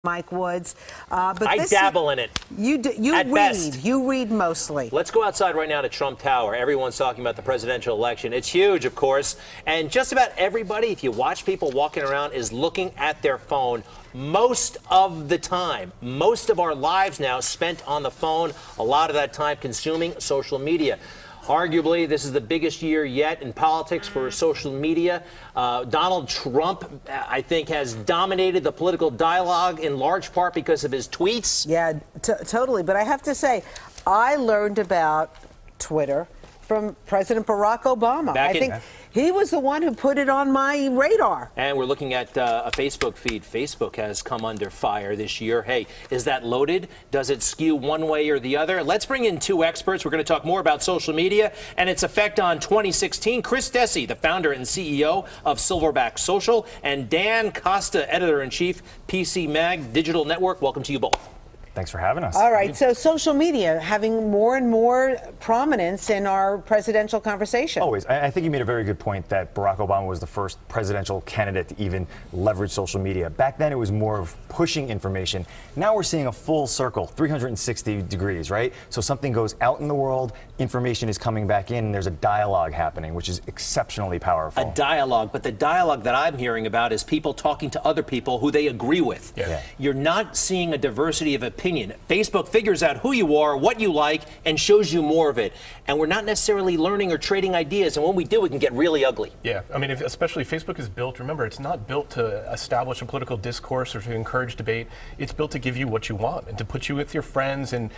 Mike Woods. But I dabble in it. You read. Best. You read mostly. Let's go outside right now to Trump Tower. Everyone's talking about the presidential election. It's huge, of course. And just about everybody, if you watch people walking around, is looking at their phone most of the time. Most of our lives now spent on the phone. A lot of that time consuming social media. Arguably, this is the biggest year yet in politics for social media. Donald Trump, I think, has dominated the political dialogue in large part because of his tweets. Yeah, totally. But I have to say, I learned about Twitter from President Barack Obama. I think he was the one who put it on my radar. And we're looking at a Facebook feed. Facebook has come under fire this year. Hey, is that loaded? Does it skew one way or the other? Let's bring in two experts. We're going to talk more about social media and its effect on 2016. Chris Dessi, the founder and CEO of Silverback Social, and Dan Costa, editor-in-chief, PC Mag Digital Network. Welcome to you both. Thanks for having us. All right, so social media having more and more prominence in our presidential conversation. Always. I think you made a very good point that Barack Obama was the first presidential candidate to even leverage social media. Back then, it was more of pushing information. Now we're seeing a full circle, 360 degrees, right? So something goes out in the world, information is coming back in, and there's a dialogue happening, which is exceptionally powerful. A dialogue, but the dialogue that I'm hearing about is people talking to other people who they agree with. Yeah. You're not seeing a diversity of opinion. Facebook figures out who you are, what you like, and shows you more of it. And we're not necessarily learning or trading ideas, and when we do, it can get really ugly. Yeah, I mean, especially Facebook is built, remember, it's not built to establish a political discourse or to encourage debate. It's built to give you what you want and to put you with your friends and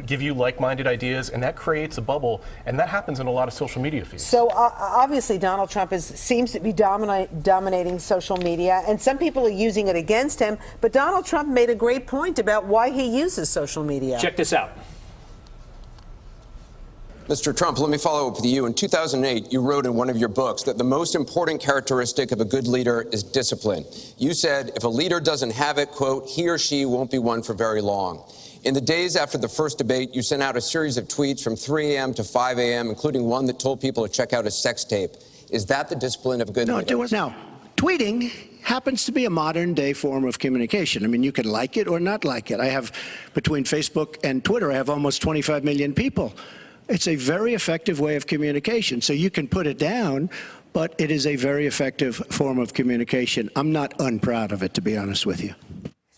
give you like-minded ideas, and that creates a bubble, and that happens in a lot of social media feeds. So obviously Donald Trump seems to be dominating social media, and some people are using it against him, but Donald Trump made a great point about why he uses social media. Check this out. Mr. Trump, let me follow up with you. In 2008, you wrote in one of your books that the most important characteristic of a good leader is discipline. You said if a leader doesn't have it, quote, he or she won't be one for very long. In the days after the first debate, you sent out a series of tweets from 3 a.m. to 5 a.m., including one that told people to check out a sex tape. Is that the discipline of a good leader? Now, tweeting happens to be a modern-day form of communication. I mean, you can like it or not like it. I have, between Facebook and Twitter, I have almost 25 million people. It's a very effective way of communication. So you can put it down, but it is a very effective form of communication. I'm not unproud of it, to be honest with you.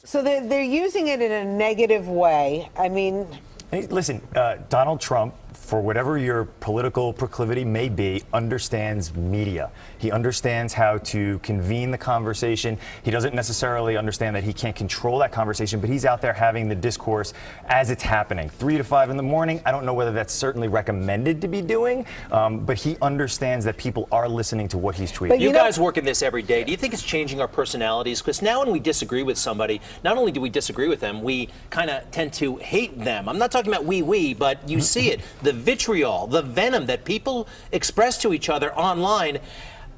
So they're using it in a negative way. I mean... Hey, listen, Donald Trump, for whatever your political proclivity may be, understands media. He understands how to convene the conversation. He doesn't necessarily understand that he can't control that conversation, but he's out there having the discourse as it's happening. 3 to 5 in the morning, I don't know whether that's certainly recommended to be doing, but he understands that people are listening to what he's tweeting. But you guys work in this every day. Do you think it's changing our personalities? Because now when we disagree with somebody, not only do we disagree with them, we kind of tend to hate them. I'm not talking about we, but you see it. The vitriol, the venom that people express to each other online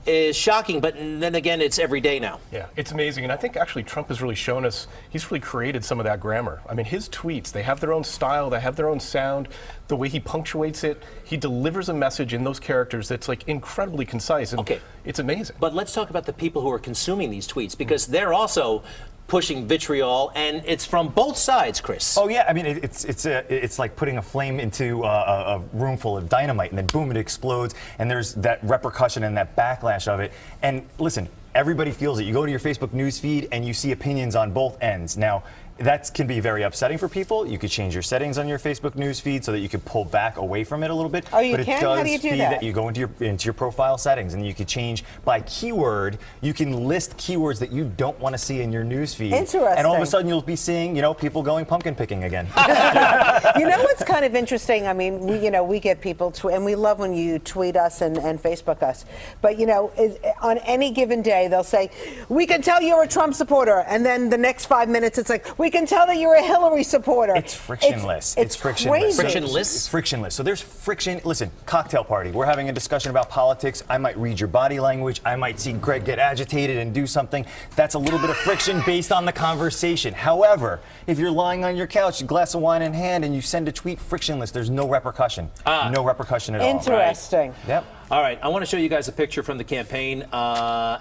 is shocking, but then again, it's every day now. Yeah, it's amazing, and I think actually Trump has really shown us, he's really created some of that grammar. I mean, his tweets, they have their own style, they have their own sound, the way he punctuates it, he delivers a message in those characters that's like incredibly concise, and it's amazing. But let's talk about the people who are consuming these tweets, because they're also pushing vitriol, and it's from both sides, Chris. Oh yeah, I mean it's like putting a flame into a room full of dynamite, and then boom, it explodes, and there's that repercussion and that backlash of it. And listen, everybody feels it. You go to your Facebook news feed and you see opinions on both ends. Now, that can be very upsetting for people. You could change your settings on your Facebook news feed so that you could pull back away from it a little bit. Oh, you but can? It does How do you do feed that? You go into your profile settings, and you could change by keyword. You can list keywords that you don't want to see in your news feed. Interesting. And all of a sudden, you'll be seeing, people going pumpkin picking again. You know what's kind of interesting? I mean, we get people, and we love when you tweet us and Facebook us. But, on any given day, they'll say, we can tell you're a Trump supporter. And then the next 5 minutes, it's like, we can tell that you're a Hillary supporter. It's frictionless. It's frictionless. crazy. Frictionless? It's frictionless. So there's friction. Listen, cocktail party. We're having a discussion about politics. I might read your body language. I might see Greg get agitated and do something. That's a little bit of friction based on the conversation. However, if you're lying on your couch, a glass of wine in hand, and you send a tweet, frictionless, there's no repercussion. No repercussion at all. Interesting. Yep. All right, I want to show you guys a picture from the campaign.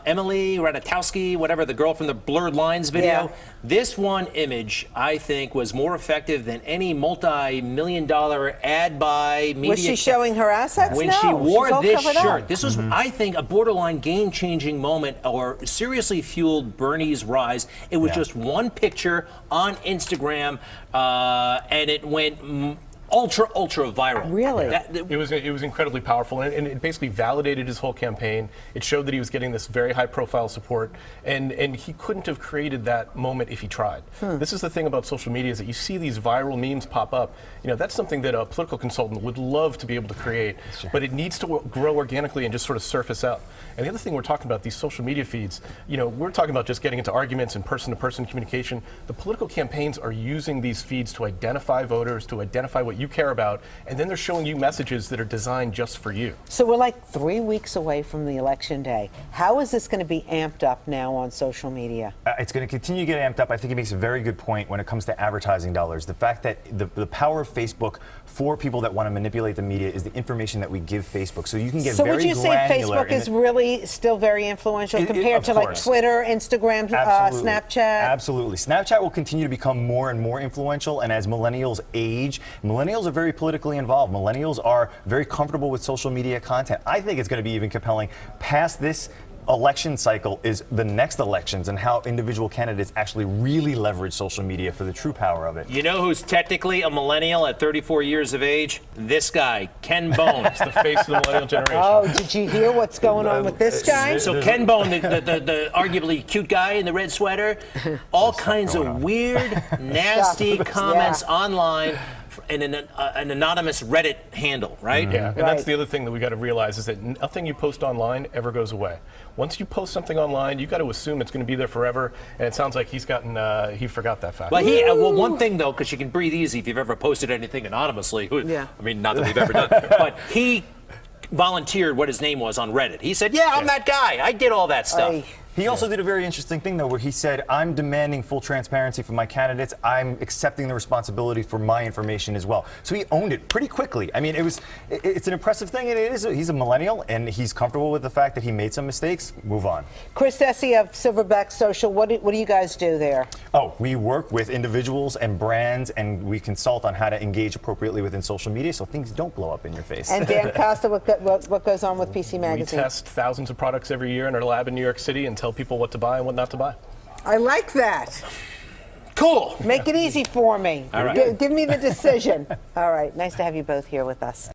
Emily Ratajkowski, whatever, the girl from the Blurred Lines video. Yeah. This one image, I think, was more effective than any multi-million-dollar ad buy media. Was she showing her assets? When No, she wore she's all this covered up. shirt, this was, I think, a borderline game-changing moment, or seriously fueled Bernie's rise. It was just one picture on Instagram, and it went ultra viral. Really? It was incredibly powerful, and it basically validated his whole campaign. It showed that he was getting this very high-profile support, and he couldn't have created that moment if he tried. This is the thing about social media, is that you see these viral memes pop up. You know, that's something that a political consultant would love to be able to create, but it needs to grow organically and just sort of surface up. And the other thing we're talking about, these social media feeds, you know, we're talking about just getting into arguments and person-to-person communication. The political campaigns are using these feeds to identify voters, to identify what you care about, and then they're showing you messages that are designed just for you. So we're like 3 weeks away from the election day. How is this going to be amped up now on social media? It's going to continue to get amped up. I think it makes a very good point when it comes to advertising dollars. The fact that the power of Facebook for people that want to manipulate the media is the information that we give Facebook. So you can get very granular. So would you say Facebook is really still very influential compared to like Twitter, Instagram, Snapchat? Absolutely. Snapchat will continue to become more and more influential, and as millennials age, millennials are very politically involved. Millennials are very comfortable with social media content. I think it's going to be even compelling past this election cycle is the next elections, and how individual candidates actually really leverage social media for the true power of it. You know who's technically a millennial at 34 years of age? This guy, Ken Bone. It's the face of the millennial generation. Oh, did you hear what's going on with this guy? So Ken Bone, the arguably cute guy in the red sweater, all kinds of weird, nasty comments online in an anonymous Reddit handle, right? Yeah, and that's the other thing that we got to realize, is that nothing you post online ever goes away. Once you post something online, you got to assume it's going to be there forever, and it sounds like he forgot that fact. Well, one thing though, because you can breathe easy if you've ever posted anything anonymously. Yeah. I mean, not that we've ever done, but he volunteered what his name was on Reddit. He said, "Yeah, I'm that guy. I did all that stuff." He also did a very interesting thing, though, where he said, I'm demanding full transparency from my candidates. I'm accepting the responsibility for my information as well. So he owned it pretty quickly. I mean, it's an impressive thing, and he's a millennial, and he's comfortable with the fact that he made some mistakes. Move on. Chris Dessi of Silverback Social, what do you guys do there? Oh, we work with individuals and brands, and we consult on how to engage appropriately within social media so things don't blow up in your face. And Dan Costa, what goes on with PC Magazine? We test thousands of products every year in our lab in New York City and tell people what to buy and what not to buy. I like that. Cool. Make it easy for me. All right. Give me the decision. All right. Nice to have you both here with us.